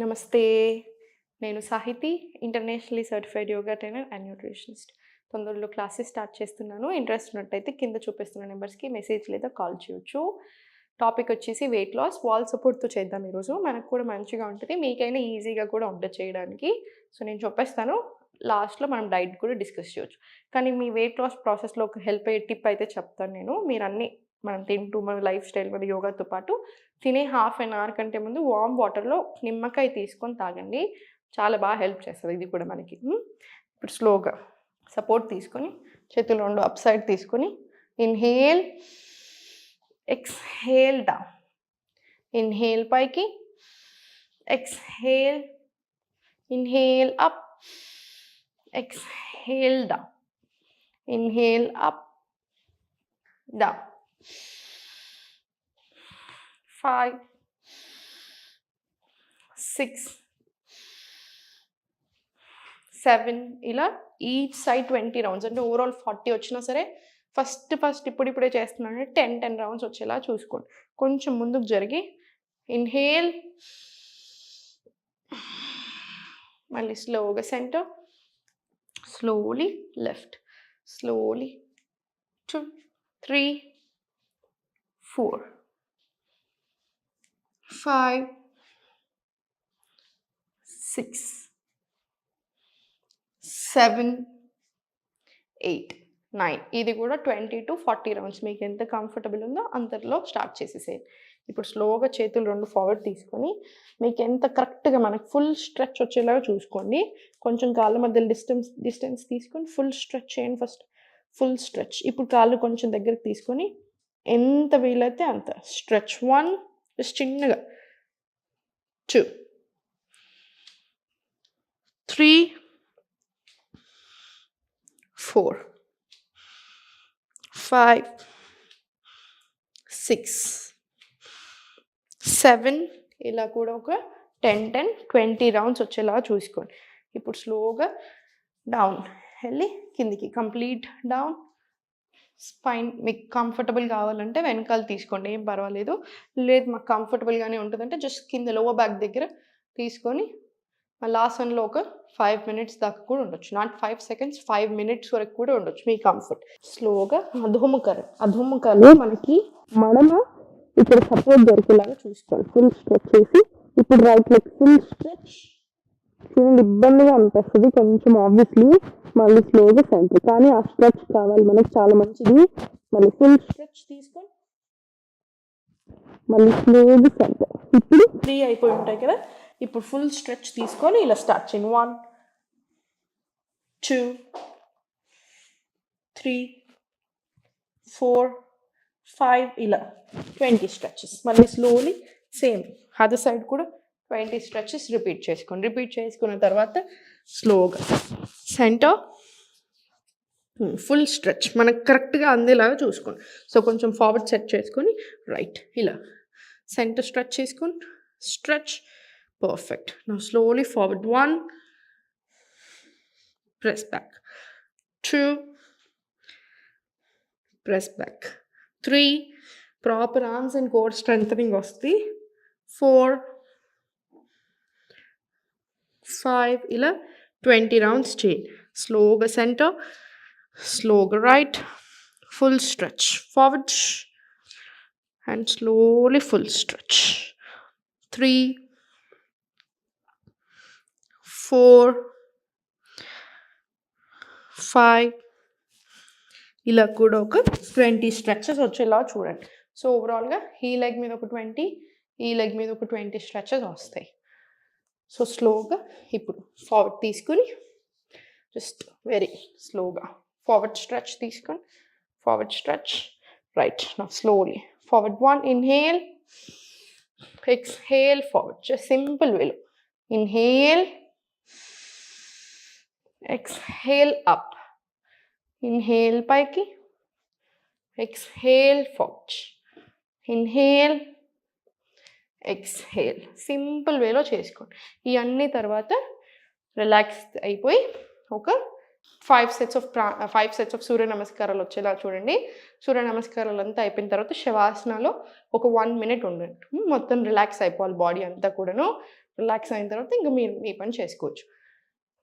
నమస్తే. నేను Sahiti, internationally certified yoga trainer and nutritionist. తొందరలో క్లాసెస్ స్టార్ట్ చేస్తున్నాను. ఇంట్రెస్ట్ ఉన్నట్టయితే కింద చూపిస్తున్న నెంబర్స్‌కి మెసేజ్ లేదా కాల్ చేయొచ్చు. టాపిక్ వచ్చేసి వెయిట్ లాస్. వాల్ సపోర్ట్‌తో చేద్దాం ఈరోజు. మనకు కూడా మంచిగా ఉంటది. మీకైనా ఈజీగా కూడా ఉంటది చేయడానికి. సో, నేను చెప్పేస్తాను. లాస్ట్‌లో మనం డైట్ కూడా డిస్కస్ చేయొచ్చు. కానీ మీ వెయిట్ లాస్ ప్రాసెస్‌లో ఒక హెల్ప్ అయ్యే టిప్ అయితే చెప్తాను నేను. మీరన్నీ మనం తింటూ మన లైఫ్ స్టైల్ మన యోగాతో పాటు తినే హాఫ్ ఎన్ అవర్ కంటే ముందు వార్మ్ వాటర్‌లో నిమ్మకాయ తీసుకొని తాగండి. చాలా బాగా హెల్ప్ చేస్తది ఇది కూడా మనకి. ఇప్పుడు స్లోగా సపోర్ట్ తీసుకొని చేతులు 2 అప్ సైడ్ తీసుకొని ఇన్‌హేల్, ఎక్స్‌హేల్ డౌన్. ఇన్‌హేల్ పైకి, exhale, inhale up, exhale down. Inhale up, down. 5, 6, 7 ఇలా ఈచ్ సైడ్ 20 రౌండ్స్ అంటే ఓవరాల్ 40 వచ్చినా సరే ఫస్ట్ ఇప్పుడిప్పుడే చేస్తున్నాను 10 రౌండ్స్ వచ్చేలా చూసుకోండి. కొంచెం ముందుకు జరిగి ఇన్హేల్, మళ్ళీ స్లోగా సెంటర్, స్లోలీ లెఫ్ట్, స్లోలీ 2, 3, 4, 5, 6, 7, 8, 9 ఇది కూడా 20 to 40 రౌండ్స్ మీకు ఎంత కంఫర్టబుల్ ఉందో అంతలో స్టార్ట్ చేసేసేయండి. ఇప్పుడు స్లోగా చేతులు 2 ఫార్వర్డ్ తీసుకొని మీకు ఎంత కరెక్ట్గా మనకు ఫుల్ స్ట్రెచ్ వచ్చేలాగా చూసుకోండి. కొంచెం కాళ్ళ మధ్యలో డిస్టెన్స్ తీసుకొని ఫుల్ స్ట్రెచ్ చేయండి. First full stretch. ఇప్పుడు కాళ్ళు కొంచెం దగ్గరికి తీసుకొని ఎంత వీలైతే అంత స్ట్రెచ్. 1 జస్ట్ చిన్నగా, 2, 3, 4, 5, 6, 7 ఇలా కూడా ఒక 10, 20 రౌండ్స్ వచ్చేలా చూసుకోండి. ఇప్పుడు స్లోగా డౌన్ వెళ్ళి కిందికి కంప్లీట్ డౌన్. స్పైన్ మీకు కంఫర్టబుల్ కావాలంటే వెనకాల తీసుకోండి, ఏం పర్వాలేదు. లేదు మాకు కంఫర్టబుల్గానే ఉంటుందంటే జస్ట్ కింద లోవర్ బ్యాక్ దగ్గర తీసుకొని మళ్ళీ ఆసన్లో ఒక 5 మినిట్స్ దాకా కూడా ఉండొచ్చు. నాట్ 5 సెకండ్స్, 5 మినిట్స్ వరకు కూడా ఉండొచ్చు మీ కంఫర్ట్. స్లోగా అధోముఖాలు మనకి మడమ ఇక్కడ సపోర్ట్ దొరికేలాగా చూసుకోవాలి. ఫుల్ స్ట్రెచ్ చేసి ఇప్పుడు రైట్ లెగ్ ఫుల్ స్ట్రెచ్. చూడండి ఇబ్బందిగా అనిపిస్తుంది కొంచెం ఆబ్వియస్లీ. మళ్ళీ స్లోగా సెంటర్, కానీ ఆ స్ట్రెచ్ కావాలి మనకి చాలా మంచిది. మళ్ళీ ఫుల్ స్ట్రెచ్ తీసుకొని మళ్ళీ స్లోగా సెంటర్. ఇప్పుడు 3 అయిపోయి ఉంటాయి కదా. ఇప్పుడు ఫుల్ స్ట్రెచ్ తీసుకొని ఇలా స్టార్ట్ చేయండి. 1, 2, 3, 4, 5 ఇలా 20 స్ట్రెచెస్. మళ్ళీ స్లోలీ సేమ్ అదర్ సైడ్ కూడా 20 స్ట్రెచెస్ రిపీట్ చేసుకోండి. రిపీట్ చేసుకున్న తర్వాత స్లోగా సెంటర్, ఫుల్ స్ట్రెచ్ మనకు కరెక్ట్గా అందేలాగా చూసుకోండి. సో కొంచెం ఫార్వర్డ్ సెట్ చేసుకొని రైట్ ఇలా సెంటర్ స్ట్రెచ్ చేసుకొని stretch. Perfect. Now slowly forward. 1, press back. 2, press back. 3, proper arms and core strengthening వస్తుంది. 4, 5 ఇలా 20 రౌండ్స్ చేయండి. స్లోగా సెంటర్, స్లోగా right, full stretch forward and slowly full stretch. 3, 4, 5 ఇలా కూడా ఒక 20 స్ట్రెచెస్ వచ్చేలా చూడండి. సో ఓవరాల్గా ఈ లెగ్ మీద ఒక 20, ఈ లెగ్ మీద ఒక 20 స్ట్రెచెస్ వస్తాయి. సో స్లోగా ఇప్పుడు ఫార్వర్డ్ తీసుకుని జస్ట్ వెరీ స్లోగా ఫార్వర్డ్ స్ట్రెచ్ తీసుకొని ఫార్వర్డ్ స్ట్రెచ్ రైట్. నా slowly forward. 1, inhale, exhale forward. Just simple వేలో ఇన్హేల్, ఎక్స్హేల్ అప్, ఇన్హేల్ పైకి, exhale forward, inhale, exhale. Simple వేలో చేసుకోండి. ఇవన్నీ తర్వాత రిలాక్స్ అయిపోయి ఒక 5 సెట్స్ ఆఫ్ సూర్య నమస్కారాలు వచ్చేలా చూడండి. సూర్య నమస్కారాలు అంతా అయిపోయిన తర్వాత శవాసనాలో ఒక 1 మినిట్ ఉండండి. మొత్తం రిలాక్స్ అయిపోవాలి బాడీ అంతా కూడాను. రిలాక్స్ అయిన తర్వాత ఇంకా మీరు మీ పని చేసుకోవచ్చు.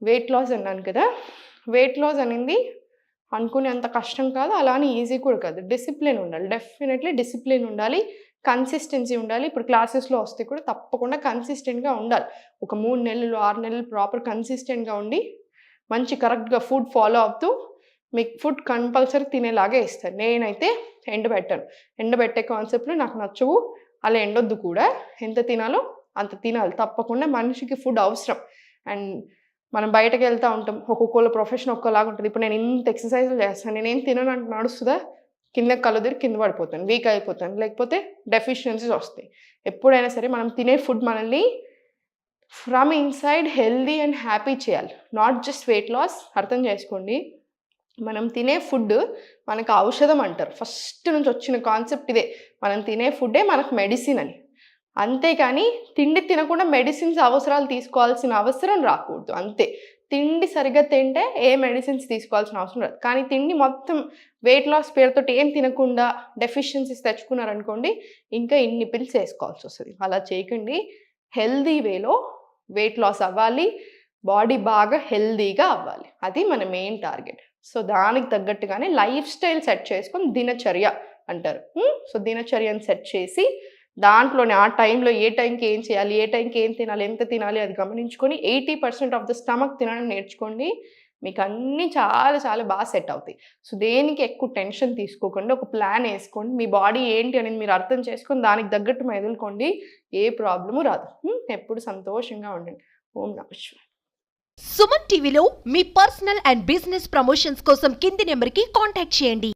వెయిట్ లాస్ అన్నాను కదా, వెయిట్ లాస్ అనేది అనుకునేంత కష్టం కాదు, అలా అని ఈజీ కూడా కాదు. డిసిప్లిన్ ఉండాలి, డెఫినెట్లీ డిసిప్లిన్ ఉండాలి, కన్సిస్టెన్సీ ఉండాలి. ఇప్పుడు క్లాసెస్లో వస్తే కూడా తప్పకుండా కన్సిస్టెంట్గా ఉండాలి. ఒక 3 నెలలు 6 నెలలు ప్రాపర్ కన్సిస్టెంట్గా ఉండి మంచి కరెక్ట్గా ఫుడ్ ఫాలో అవుతూ మీకు ఫుడ్ కంపల్సరీ తినేలాగే ఇస్తాను. నేనైతే ఎండబెట్టాను, ఎండబెట్టే కాన్సెప్ట్లు నాకు నచ్చవు, అలా ఎండొద్దు కూడా. ఎంత తినాలో అంత తినాలి తప్పకుండా. మనిషికి ఫుడ్ అవసరం. అండ్ మనం బయటకు వెళ్తూ ఉంటాం, ఒక్కొక్కళ్ళ ప్రొఫెషన్ ఒక్కలాగా ఉంటుంది. ఇప్పుడు నేను ఇంత ఎక్సర్సైజులు చేస్తాను, నేనేం తినను అంటే నడుస్తుందా? కింద కలుదిరి కింద పడిపోతాను, వీక్ అయిపోతాను, లేకపోతే డెఫిషియన్సీస్ వస్తాయి. ఎప్పుడైనా సరే మనం తినే ఫుడ్ మనల్ని from inside healthy and happy చేయాలి, నాట్ జస్ట్ వెయిట్ లాస్. అర్థం చేసుకోండి, మనం తినే ఫుడ్ మనకు ఔషధం అంటారు. ఫస్ట్ నుంచి వచ్చిన కాన్సెప్ట్ ఇదే, మనం తినే ఫుడ్డే మనకు మెడిసిన్ అని. అంతేకాని తిండి తినకుండా మెడిసిన్స్ అవసరాలు తీసుకోవాల్సిన అవసరం రాకూడదు, అంతే. తిండి సరిగ్గా తింటే ఏ మెడిసిన్స్ తీసుకోవాల్సిన అవసరం రాదు. కానీ తిండి మొత్తం వెయిట్ లాస్ పేరుతో ఏం తినకుండా డెఫిషియన్సీస్ తెచ్చుకున్నారనుకోండి, ఇంకా ఇన్ని పిల్స్ వేసుకోవాల్సి వస్తుంది. అలా చేయకండి. హెల్దీ వేలో వెయిట్ లాస్ అవ్వాలి, బాడీ బాగా హెల్దీగా అవ్వాలి, అది మన మెయిన్ టార్గెట్. సో దానికి తగ్గట్టుగానే లైఫ్ స్టైల్ సెట్ చేసుకొని దినచర్య అంటారు. సో దినచర్యను సెట్ చేసి దాంట్లోనే ఆ టైంలో ఏ టైంకి ఏం చేయాలి, ఏ టైంకి ఏం తినాలి, ఎంత తినాలి అది గమనించుకొని 80% ఆఫ్ ద స్టమక్ తినడం నేర్చుకోండి. మీకు అన్నీ చాలా చాలా బాగా సెట్ అవుతాయి. సో దేనికి ఎక్కువ టెన్షన్ తీసుకోకండి, ఒక ప్లాన్ వేసుకోండి. మీ బాడీ ఏంటి అనేది మీరు అర్థం చేసుకొని దానికి తగ్గట్టు మెదులుకోండి, ఏ ప్రాబ్లము రాదు. ఎప్పుడు సంతోషంగా ఉండండి. ఓం నమః శివాయ. సుమన్ టీవీలో మీ పర్సనల్ అండ్ బిజినెస్ ప్రమోషన్స్ కోసం కింది నెంబర్కి కాంటాక్ట్ చేయండి.